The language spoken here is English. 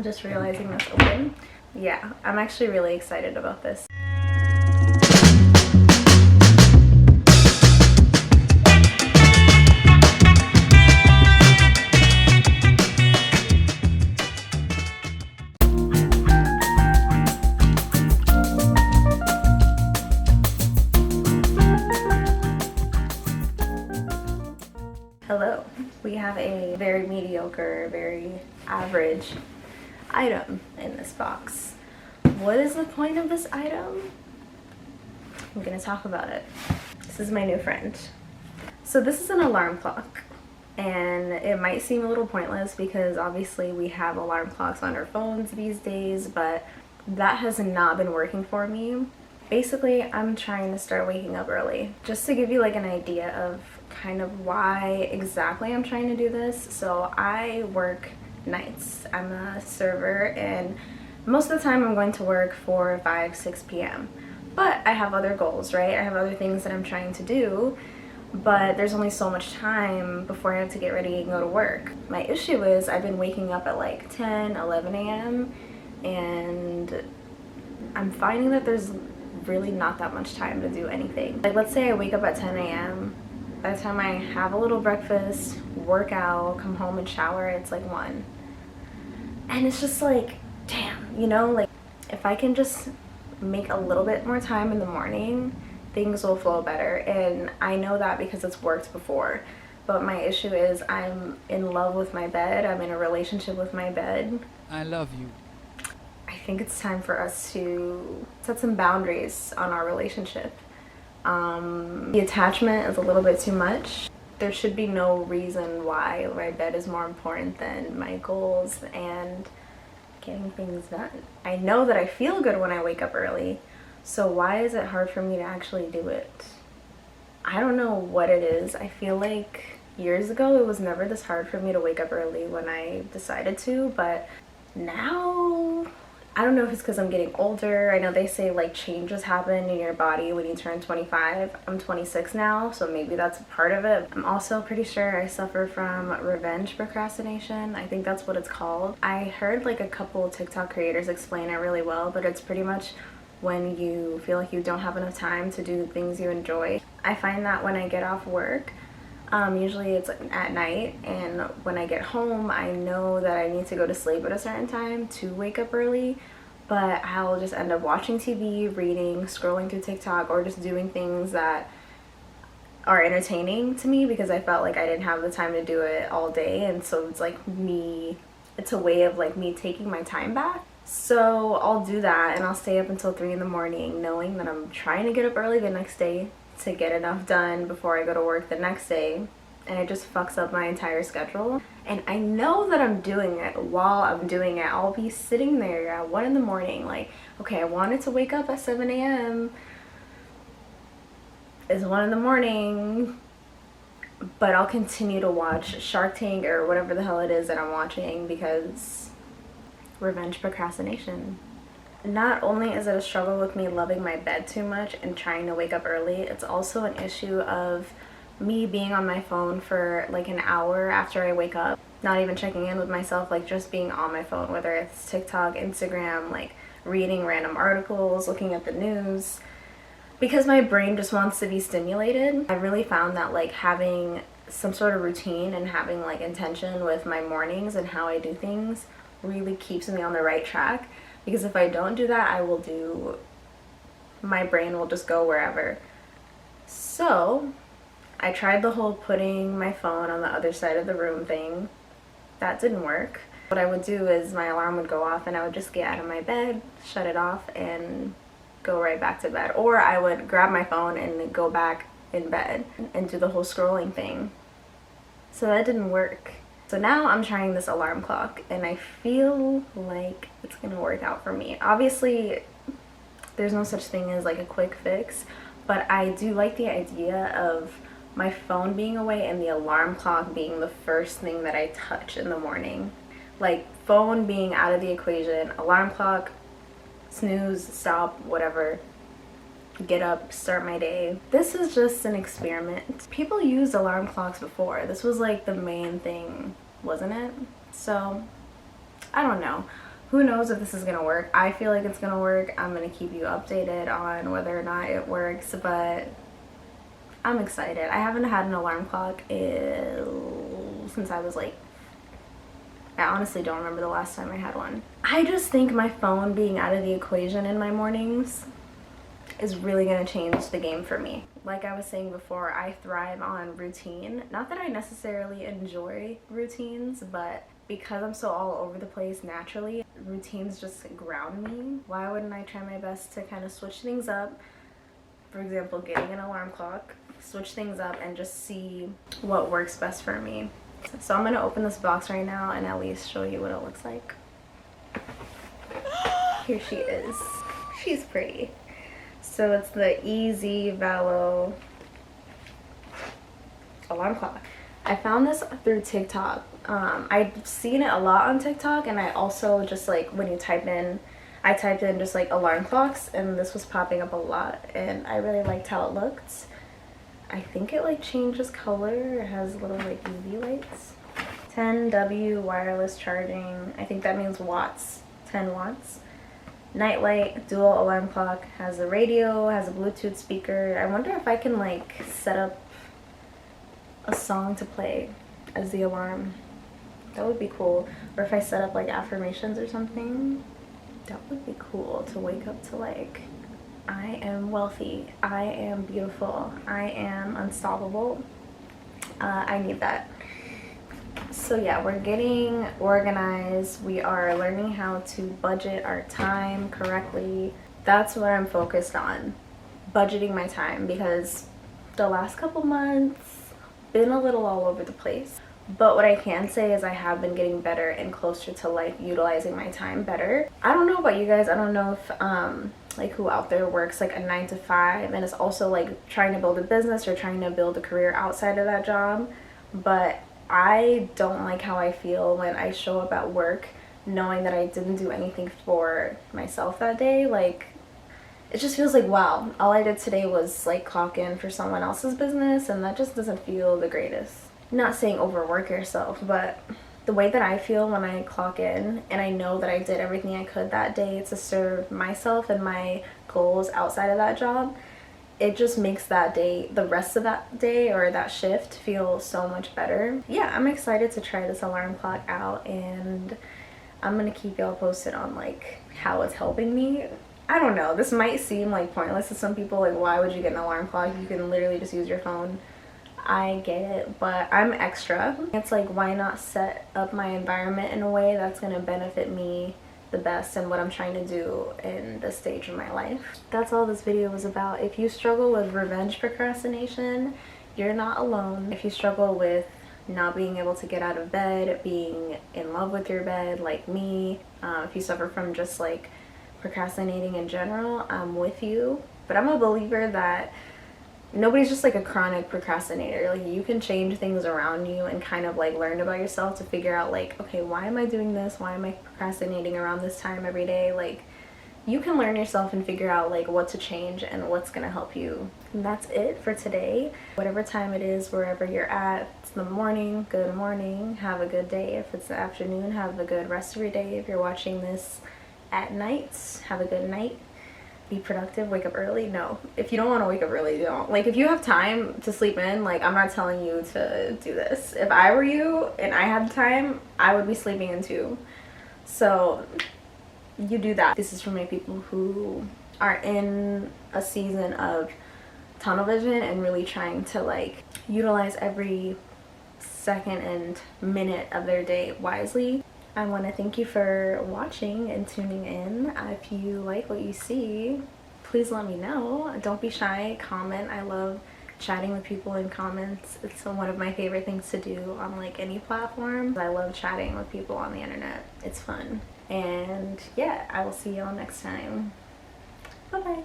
I'm just realizing that's open. Yeah, I'm actually really excited about this. Hello. We have a very mediocre, very average item in this box. What is the point of this item? I'm gonna talk about it. This is my new friend. So this is an alarm clock, and it might seem a little pointless because obviously we have alarm clocks on our phones these days, but that has not been working for me. Basically, I'm trying to start waking up early. Just to give you like an idea of kind of why exactly I'm trying to do this. So I work nights. I'm a server, and most of the time I'm going to work 4, 5, 6 p.m. But I have other goals, right? I have other things that I'm trying to do, but there's only so much time before I have to get ready and go to work. My issue is I've been waking up at like 10, 11 a.m. and I'm finding that there's really not that much time to do anything. Like, let's say I wake up at 10 a.m. By the time I have a little breakfast, work out, come home and shower, it's like 1. And it's just like, damn, you know, like if I can just make a little bit more time in the morning, things will flow better. And I know that because it's worked before. But my issue is I'm in love with my bed. I'm in a relationship with my bed. I love you. I think it's time for us to set some boundaries on our relationship. The attachment is a little bit too much. There should be no reason why my bed is more important than my goals and getting things done. I know that I feel good when I wake up early, so why is it hard for me to actually do it? I don't know what it is. I feel like years ago it was never this hard for me to wake up early when I decided to, but now I don't know if it's because I'm getting older. I know they say like changes happen in your body when you turn 25. I'm 26 now, so maybe that's a part of it. I'm also pretty sure I suffer from revenge procrastination. I think that's what it's called. I heard like a couple TikTok creators explain it really well, but it's pretty much when you feel like you don't have enough time to do the things you enjoy. I find that when I get off work, usually it's at night, and when I get home I know that I need to go to sleep at a certain time to wake up early, but I'll just end up watching TV, reading, scrolling through TikTok, or just doing things that are entertaining to me because I felt like I didn't have the time to do it all day. And so it's like it's a way of like me taking my time back. So I'll do that, and I'll stay up until 3 in the morning knowing that I'm trying to get up early the next day to get enough done before I go to work the next day, and it just fucks up my entire schedule. And I know that I'm doing it. While I'm doing it, I'll be sitting there at 1 in the morning like, okay, I wanted to wake up at 7 a.m. It's 1 in the morning, but I'll continue to watch Shark Tank or whatever the hell it is that I'm watching because revenge procrastination. Not only is it a struggle with me loving my bed too much and trying to wake up early, it's also an issue of me being on my phone for like an hour after I wake up, not even checking in with myself, like just being on my phone, whether it's TikTok, Instagram, like reading random articles, looking at the news, because my brain just wants to be stimulated. I really found that like having some sort of routine and having like intention with my mornings and how I do things really keeps me on the right track. Because if I don't do that, my brain will just go wherever. So I tried the whole putting my phone on the other side of the room thing. That didn't work. What I would do is my alarm would go off and I would just get out of my bed, shut it off, and go right back to bed. Or I would grab my phone and go back in bed and do the whole scrolling thing. So that didn't work. So now I'm trying this alarm clock, and I feel like it's gonna work out for me. Obviously, there's no such thing as like a quick fix, but I do like the idea of my phone being away and the alarm clock being the first thing that I touch in the morning. Like phone being out of the equation, alarm clock, snooze, stop, whatever. Get up, start my day. This is just an experiment. People used alarm clocks before. This was like the main thing, wasn't it? So I don't know. Who knows if this is gonna work. I feel like it's gonna work. I'm gonna keep you updated on whether or not it works, but I'm excited. I haven't had an alarm clock since I was like, I honestly don't remember the last time I had one. I just think my phone being out of the equation in my mornings is really gonna change the game for me. Like I was saying before, I thrive on routine. Not that I necessarily enjoy routines, but because I'm so all over the place naturally, routines just ground me. Why wouldn't I try my best to kind of switch things up? For example, getting an alarm clock, switch things up and just see what works best for me. So I'm gonna open this box right now and at least show you what it looks like. Here she is. She's pretty. So it's the Easy Valo alarm clock. I found this through TikTok. I've seen it a lot on TikTok, and I also just like when you type in, I typed in just like alarm clocks and this was popping up a lot, and I really liked how it looked. I think it like changes color. It has little like UV lights. 10W wireless charging. I think that means watts. 10 watts. Nightlight, dual alarm clock, has a radio, has a Bluetooth speaker. I wonder if I can like set up a song to play as the alarm. That would be cool. Or if I set up like affirmations or something, that would be cool to wake up to, like, I am wealthy, I am beautiful, I am unstoppable. I need that. So yeah, we're getting organized. We are learning how to budget our time correctly. That's what I'm focused on, budgeting my time, because the last couple months been a little all over the place. But what I can say is I have been getting better and closer to like utilizing my time better. I don't know about you guys. I don't know if like who out there works like a 9 to 5 and is also like trying to build a business or trying to build a career outside of that job. But I don't like how I feel when I show up at work knowing that I didn't do anything for myself that day. Like, it just feels like, wow, all I did today was like clock in for someone else's business, and that just doesn't feel the greatest. Not saying overwork yourself, but the way that I feel when I clock in and I know that I did everything I could that day to serve myself and my goals outside of that job, it just makes that day, the rest of that day or that shift, feel so much better. Yeah, I'm excited to try this alarm clock out, and I'm gonna keep y'all posted on like how it's helping me. I don't know, this might seem like pointless to some people, like why would you get an alarm clock? You can literally just use your phone. I get it, but I'm extra. It's like, why not set up my environment in a way that's gonna benefit me the best and what I'm trying to do in this stage of my life. That's all this video was about. If you struggle with revenge procrastination, you're not alone. If you struggle with not being able to get out of bed, being in love with your bed like me, if you suffer from just like procrastinating in general, I'm with you. But I'm a believer that nobody's just like a chronic procrastinator. Like, you can change things around you and kind of like learn about yourself to figure out like, okay, why am I doing this? Why am I procrastinating around this time every day? Like, you can learn yourself and figure out like what to change and what's gonna help you. And that's it for today. Whatever time it is, wherever you're at, if it's the morning, good morning, have a good day. If it's the afternoon, have a good rest of your day. If you're watching this at night, have a good night. Be productive, wake up early. No, if you don't want to wake up early, don't. Like, if you have time to sleep in, like, I'm not telling you to do this. If I were you and I had time, I would be sleeping in too. So you do that. This is for my people who are in a season of tunnel vision and really trying to like utilize every second and minute of their day wisely. I want to thank you for watching and tuning in. If you like what you see, please let me know. Don't be shy, comment. I love chatting with people in comments. It's one of my favorite things to do on like any platform. I love chatting with people on the internet. It's fun. And yeah, I will see y'all next time. Bye bye.